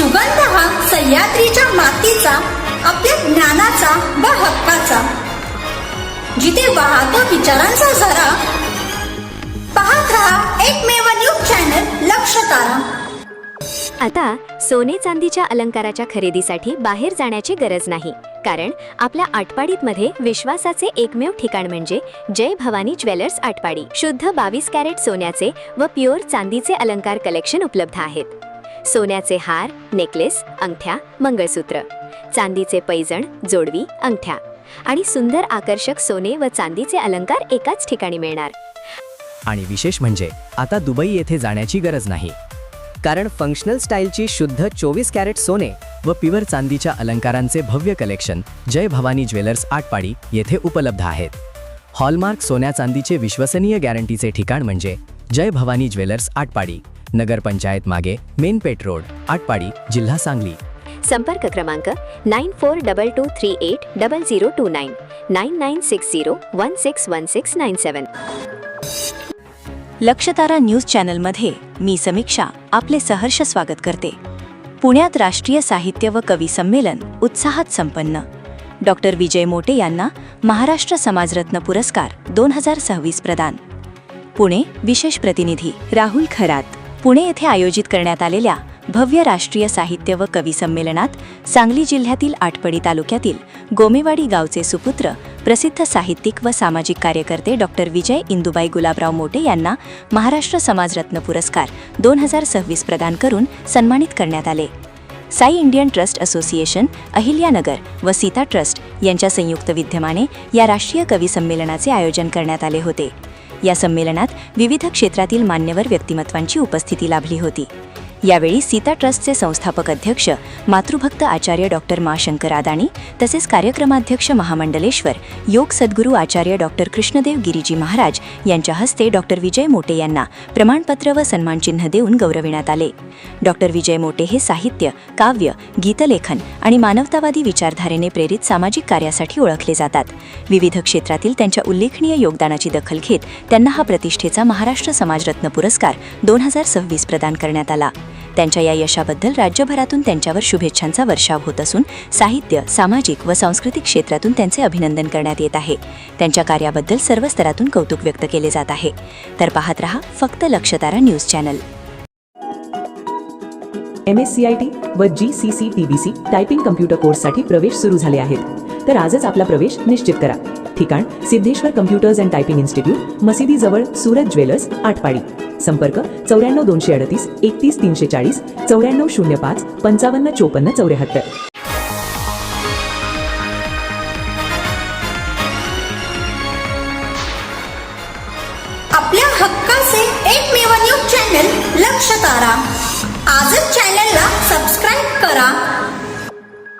सुगंध हा सह्याद्रीच्या मातीचा, आपल्या ज्ञानाचा व हक्काचा, जिथे वाहतो विचारांचा झरा। पाहत रहा एकमेव न्यूज चॅनल लक्ष तारा। आता सोने चांदीच्या अलंकाराच्या खरेदीसाठी बाहेर जाण्याची गरज नाही, कारण आपल्या आटपाडीमध्ये विश्वासाचे एकमेव ठिकाण म्हणजे जय भवानी ज्वेलर्स आटपाडी। शुद्ध 22 कॅरेट सोन्याचे व प्युअर चांदीचे अलंकार कलेक्शन उपलब्ध आहेत। सोन्याचे हार, नेकलेस, अंगठ्या, मंगळसूत्र, चांदीचे पैजण, जोडवी, अंगठ्या आणि सुंदर आकर्षक सोने व चांदीचे अलंकार एकाच ठिकाणी मिळणार। आणि विशेष म्हणजे आता दुबई येथे जाण्याची गरज नाही, कारण फंक्शनल स्टाईलची शुद्ध 24 कॅरेट सोने व प्युअर चांदीच्या अलंकारांचे भव्य कलेक्शन जय भवानी ज्वेलर्स आटपाडी येथे उपलब्ध आहेत। हॉलमार्क सोन्या चांदीचे विश्वसनीय गॅरंटीचे ठिकाण म्हणजे जय भवानी ज्वेलर्स आटपाडी, नगर पंचायत मागे, मेन पेट रोड, आटपाडी, जिल्हा सांगली। संपर्क क्रमांक 9422380029 9960161697। लक्षतारा न्यूज चॅनलमध्ये मी समीक्षा आपले सहर्ष स्वागत करते। पुण्यात राष्ट्रीय साहित्य व कवी संमेलन उत्साहात संपन्न। डॉक्टर विजय मोटे यांना महाराष्ट्र समाजरत्न पुरस्कार 2026 प्रदान। पुणे विशेष प्रतिनिधी राहुल खरात। पुणे येथे आयोजित करण्यात आलेल्या भव्य राष्ट्रीय साहित्य व कवी संमेलनात सांगली जिल्ह्यातील आटपाडी तालुक्यातील गोमेवाडी गावचे सुपुत्र प्रसिद्ध साहित्यिक व सामाजिक कार्यकर्ते डॉक्टर विजय इंदुबाई गुलाबराव मोटे यांना महाराष्ट्र समाजरत्न पुरस्कार 2026 प्रदान करून सन्मानित करण्यात आले। Sai Indian trust association, Ahilyanagar व सीता ट्रस्ट यांच्या संयुक्त विद्यमाने या राष्ट्रीय कवी संमेलनाचे आयोजन करण्यात आले होते। या संमेलनात विविध क्षेत्रातील मान्यवर व्यक्तिमत्वांची उपस्थिती लाभली होती। यावेळी सीता ट्रस्टचे संस्थापक अध्यक्ष मातृभक्त आचार्य डॉक्टर मा शंकर अदाणी तसेच कार्यक्रमाध्यक्ष महामंडलेश्वर योग सद्गुरू आचार्य डॉक्टर कृष्णदेव गिरीजी महाराज यांच्या हस्ते डॉक्टर विजय मोटे यांना प्रमाणपत्र व सन्मानचिन्ह देऊन गौरविण्यात आले। डॉक्टर विजय मोटे हे साहित्य, काव्य, गीतलेखन आणि मानवतावादी विचारधारेने प्रेरित सामाजिक कार्यासाठी ओळखले जातात। विविध क्षेत्रातील त्यांच्या उल्लेखनीय योगदानाची दखल घेत त्यांना हा प्रतिष्ठेचा महाराष्ट्र समाजरत्न पुरस्कार 2026 प्रदान करण्यात आला। त्यांच्या या यशाबद्दल राज्यभरातून त्यांच्यावर शुभेच्छांचा वर्षाव होत असून साहित्य, सामाजिक व सांस्कृतिक क्षेत्रातून त्यांचे अभिनंदन करण्यात येत आहे। त्यांच्या कार्याबद्दल सर्व स्तरातून कौतुक व्यक्त केले जात आहे। तर पाहत रहा फक्त लक्षतारा न्यूज चॅनल। MSCIT व GCC/TBC टायपिंग कम्प्युटर कोर्ससाठी प्रवेश सुरू झाले आहेत, तर आजच आपला प्रवेश निश्चित करा। ठिकाण Siddheshwar computers and typing institute, मशिदीजवळ, सूरत ज्वेलर्स आटपाडी। संपर्क 94 238 31 340 94 05 55 54 74। आपल्या हक्काचे एकमेव न्यूज चॅनल लक्ष तारा। आजच चॅनलला सबस्क्राईब करा